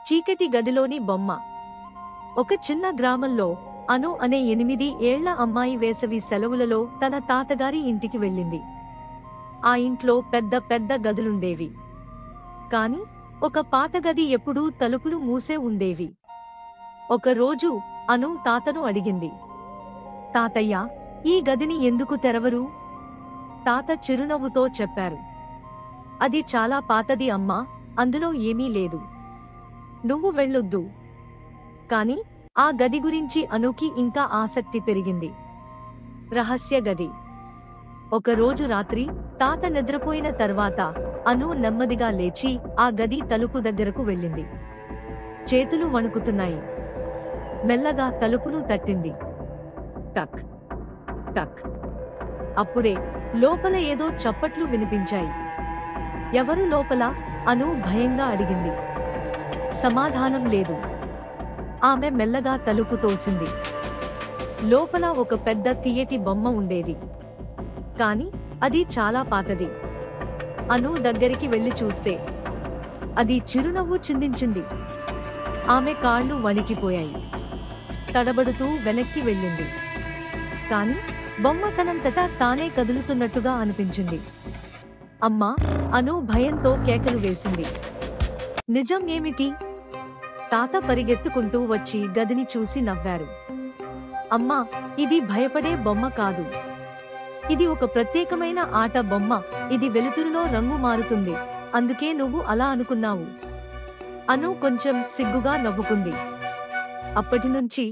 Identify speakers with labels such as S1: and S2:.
S1: చీకటి గదిలోని బొమ్మ. ఒక చిన్న గ్రామంలో అను అనే 8 ఏళ్ల అమ్మాయి వేసవి సెలవులలో తన తాతగారి ఇంటికి వెళ్ళింది. ఆ ఇంట్లో పెద్ద పెద్ద గదులుండేవి. కాని ఒక పాత గది ఎప్పుడూ తలుపులు మూసే ఉండేవి. ఒకరోజు అను తాతను అడిగింది, తాతయ్య, ఈ గదిని ఎందుకు తెరవరు? తాత చిరునవ్వుతో చెప్పారు, అది చాలా పాతది అమ్మా, అందులో ఏమీ లేదు. నువ్వు వెళ్ళొద్దు. కాని ఆ గది గురించి అనుకి ఇంకా ఆసక్తి పెరిగింది. రహస్య గది. ఒకరోజు రాత్రి తాత నిద్రపోయిన తర్వాత అను నెమ్మదిగా లేచి ఆ గది తలుపు దగ్గరకు వెళ్ళింది. చేతులు వణుకుతున్నాయి. మెల్లగా తలుపును తట్టింది. టక్ టక్. అప్పుడే లోపల ఏదో చప్పట్లు వినిపించాయి. ఎవరు లోపల? అను భయంగా అడిగింది. సమాధానం లేదు. ఆమె మెల్లగా తలుపు తోసింది. లోపల ఒక పెద్ద తీయటి బొమ్మ ఉండేది. కాని అది చాలా పాతది. అను దగ్గరికి వెళ్లి చూస్తే అది చిరునవ్వు చిందించింది. ఆమె కాళ్ళు వణికిపోయాయి. తడబడుతూ వెనక్కి వెళ్ళింది. కాని బొమ్మ తనంతటా తానే కదులుతున్నట్టుగా అనిపించింది. అమ్మా! అను భయంతో కేకలు వేసింది. నిజం ఏమిటి? తాత పరిగెత్తుకుంటూ వచ్చి గదిని చూసి నవ్వారు. అమ్మా, ఇది భయపడే బొమ్మ కాదు. ఇది ఒక ప్రత్యేకమైన ఆట బొమ్మ. ఇది వెలుతురులో రంగు మారుతుంది. అందుకే నువ్వు అలా అనుకున్నావు. అను కొంచెం సిగ్గుగా నవ్వుకుంది. అప్పటినుంచి